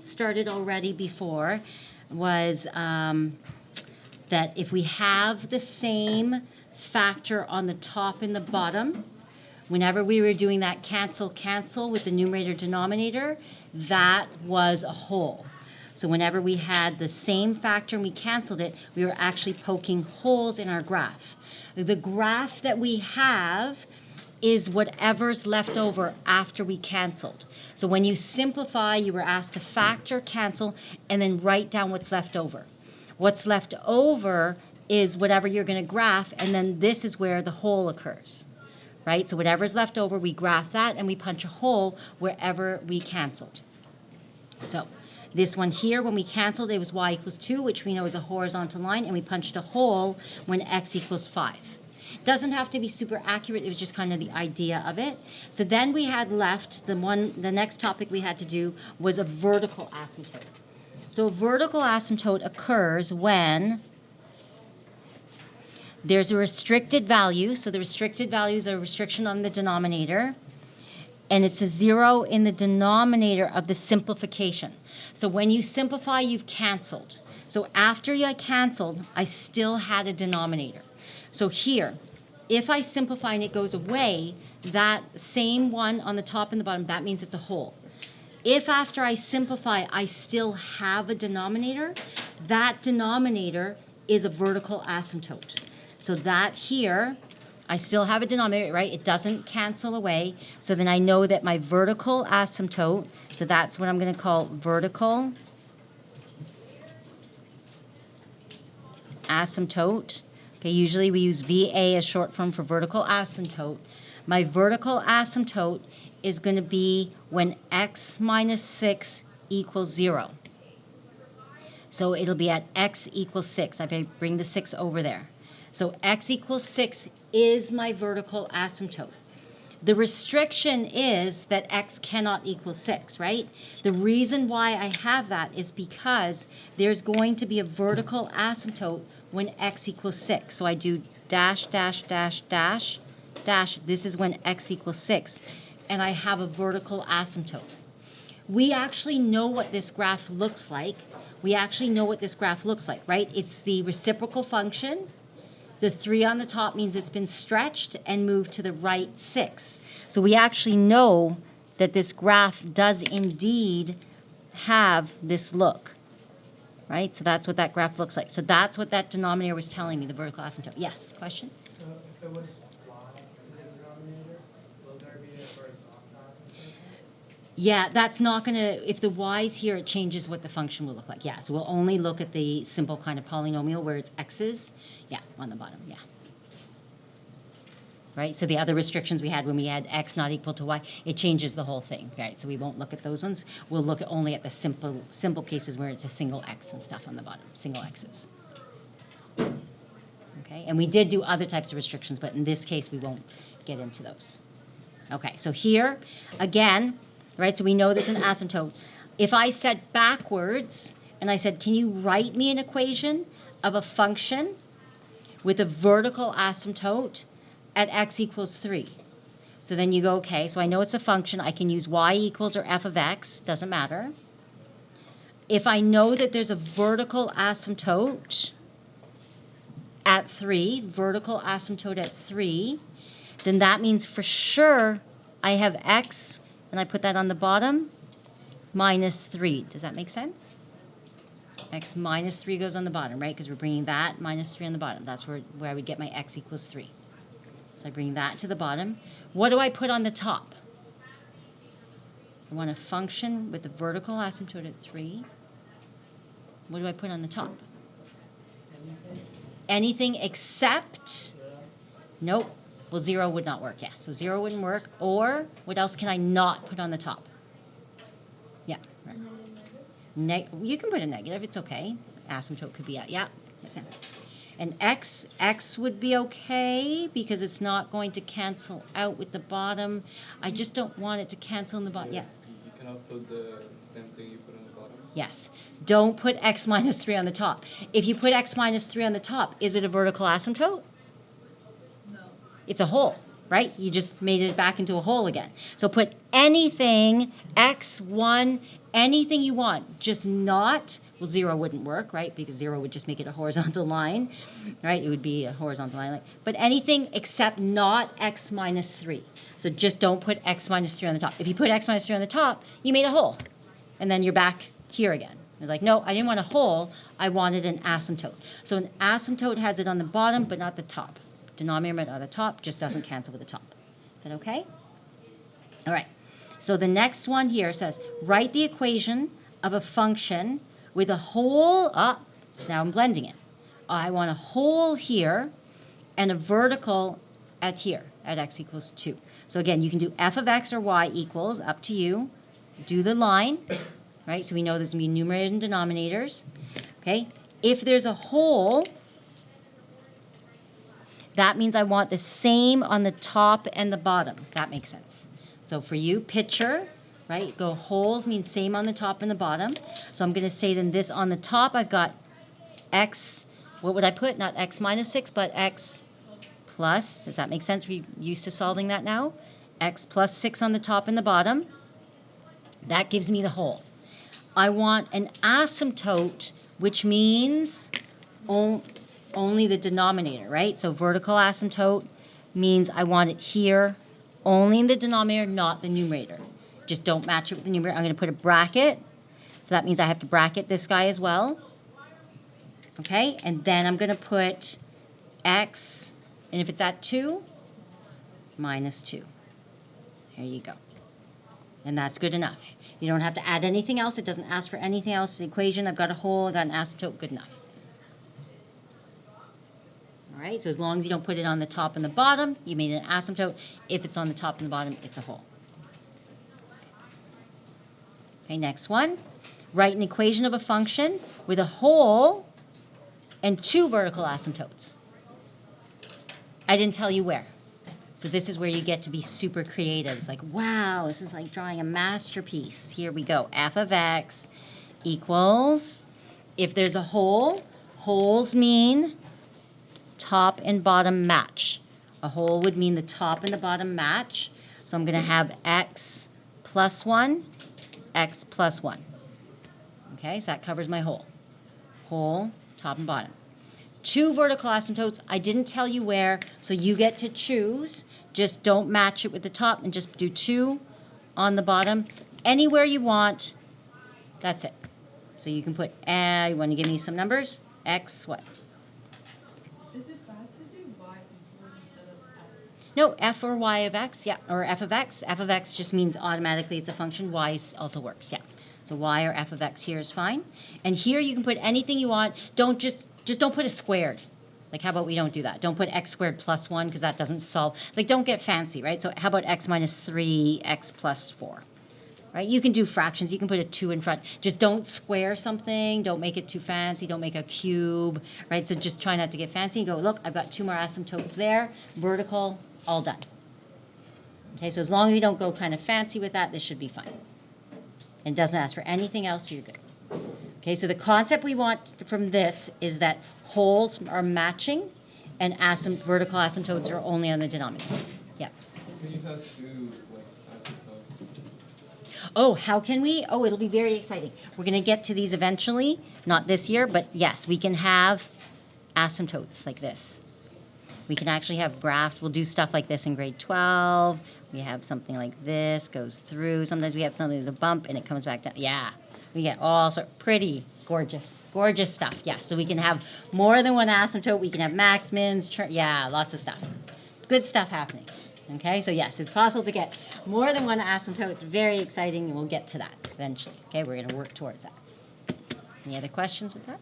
started already before was that if we have the same factor on the top and the bottom, whenever we were doing that cancel with the numerator denominator, that was a whole. So whenever we had the same factor and we canceled it, we were actually poking holes in our graph. The graph that we have is whatever's left over after we canceled. So when you simplify, you were asked to factor, cancel, and then write down what's left over. What's left over is whatever you're going to graph, and then this is where the hole occurs, right? So whatever's left over, we graph that, and we punch a hole wherever we canceled. So this one here, when we canceled, it was y equals 2, which we know is a horizontal line, and we punched a hole when x equals 5. Doesn't have to be super accurate, it was just kind of the idea of it. So then we had left, the next topic we had to do was a vertical asymptote. So a vertical asymptote occurs when there's a restricted value, so the restricted value is a restriction on the denominator, and it's a 0 in the denominator of the simplification. So when you simplify, you've canceled. So after I canceled, I still had a denominator. So here, if I simplify and it goes away, that same one on the top and the bottom, that means it's a whole. If after I simplify, I still have a denominator, that denominator is a vertical asymptote. So that here, I still have a denominator, right? It doesn't cancel away. So then I know that my vertical asymptote, so that's what I'm going to call vertical asymptote. Okay, usually we use VA as short form for vertical asymptote. My vertical asymptote is going to be when x minus 6 equals 0. So it'll be at x equals 6. I bring the 6 over there. So x equals 6 is my vertical asymptote. The restriction is that x cannot equal 6, right? The reason why I have that is because there's going to be a vertical asymptote when x equals 6. So I do dash, dash, dash, dash, dash. This is when x equals 6. And I have a vertical asymptote. We actually know what this graph looks like. Right? It's the reciprocal function. The 3 on the top means it's been stretched and moved to the right 6. So we actually know that this graph does indeed have this look, right? So that's what that graph looks like. So that's what that denominator was telling me, the vertical asymptote. Yes, question? So if it was y in the denominator, will there be a horizontal asymptote? Yeah, that's not going to, if the y's here, it changes what the function will look like. Yeah, so we'll only look at the simple kind of polynomial where it's x's. Yeah, on the bottom, yeah. Right, so the other restrictions we had when we had x not equal to y, it changes the whole thing, right? So we won't look at those ones. We'll look at only at the simple cases where it's a single x and stuff on the bottom, single x's. Okay, and we did do other types of restrictions, but in this case, we won't get into those. Okay, so here, again, right, so we know there's an asymptote. If I said backwards, and I said, can you write me an equation of a function with a vertical asymptote at x equals 3. So then you go, okay, so I know it's a function. I can use y equals or f of x, doesn't matter. If I know that there's a vertical asymptote at 3, vertical asymptote at 3, then that means for sure I have x, and I put that on the bottom, minus 3. Does that make sense? X minus 3 goes on the bottom, right? Because we're bringing that minus 3 on the bottom. That's where I would get my x equals 3. So I bring that to the bottom. What do I put on the top? I want a function with a vertical asymptote at 3. What do I put on the top? Anything except? Nope. Well, 0 would not work, yes. So 0 wouldn't work. Or what else can I not put on the top? Yeah, right. You can put a negative, it's okay. Asymptote could be at, yeah. Yes, yeah. And x would be okay because it's not going to cancel out with the bottom. I just don't want it to cancel in the bottom. Yeah. You cannot put the same thing you put on the bottom? Yes. Don't put x minus 3 on the top. If you put x minus 3 on the top, is it a vertical asymptote? No. It's a hole, right? You just made it back into a hole again. So put anything x1 anything you want, just not, well, 0 wouldn't work, right? Because 0 would just make it a horizontal line, right? It would be a horizontal line. But anything except not x minus 3. So just don't put x minus 3 on the top. If you put x minus 3 on the top, you made a hole. And then you're back here again. You're like, no, I didn't want a hole. I wanted an asymptote. So an asymptote has it on the bottom, but not the top. Denominator on the top just doesn't cancel with the top. Is that okay? All right. So the next one here says, write the equation of a function with a hole, so now I'm blending it. I want a hole here and a vertical at here, at x equals 2. So again, you can do f of x or y equals, up to you. Do the line, right? So we know there's going to be numerators and denominators. Okay? If there's a hole, that means I want the same on the top and the bottom, if that makes sense. So for you, picture, right? Go holes means same on the top and the bottom. So I'm going to say then this on the top, I've got x, what would I put? Not x minus 6, but x plus, does that make sense? We're used to solving that now. X plus 6 on the top and the bottom. That gives me the hole. I want an asymptote, which means only the denominator, right? So vertical asymptote means I want it here, only in the denominator, not the numerator. Just don't match it with the numerator. I'm going to put a bracket. So that means I have to bracket this guy as well. Okay, and then I'm going to put x, and if it's at 2, minus 2. There you go. And that's good enough. You don't have to add anything else. It doesn't ask for anything else. The equation, I've got a hole, I've got an asymptote, good enough. All right, so as long as you don't put it on the top and the bottom, you made an asymptote. If it's on the top and the bottom, it's a hole. Okay, next one. Write an equation of a function with a hole and 2 vertical asymptotes. I didn't tell you where. So this is where you get to be super creative. It's like, wow, this is like drawing a masterpiece. Here we go. F of x equals, if there's a hole, holes mean top and bottom match. A hole would mean the top and the bottom match. So I'm going to have x plus 1, x plus 1. Okay, so that covers my hole. Hole, top and bottom. 2 vertical asymptotes. I didn't tell you where, so you get to choose. Just don't match it with the top and just do 2 on the bottom. Anywhere you want, that's it. So you can put, you want to give me some numbers? X what? Is it bad to do y equals instead of f? No, f or y of x, yeah, or f of x. F of x just means automatically it's a function. Y also works, yeah. So y or f of x here is fine. And here you can put anything you want. Don't just don't put a squared. Like, how about we don't do that? Don't put x squared plus 1 because that doesn't solve. Like, don't get fancy, right? So how about x minus 3, x plus 4? Right? You can do fractions. You can put a 2 in front. Just don't square something. Don't make it too fancy. Don't make a cube, right? So just try not to get fancy. Go, look, I've got 2 more asymptotes there. Vertical, all done. Okay, so as long as you don't go kind of fancy with that, this should be fine. And doesn't ask for anything else, you're good. Okay, so the concept we want from this is that holes are matching and vertical asymptotes are only on the denominator. Yeah. Can you have 2 like asymptotes? Oh, how can we? Oh, it'll be very exciting. We're going to get to these eventually, not this year, but yes, we can have asymptotes like this. We can actually have graphs. We'll do stuff like this in grade 12. We have something like this, goes through. Sometimes we have something with a bump and it comes back down. Yeah, we get all sorts pretty gorgeous stuff. Yeah, so we can have more than one asymptote. We can have max, mins, yeah, lots of stuff. Good stuff happening. Okay, so yes, it's possible to get more than one asymptote. It's very exciting, and we'll get to that eventually. Okay, we're going to work towards that. Any other questions with that?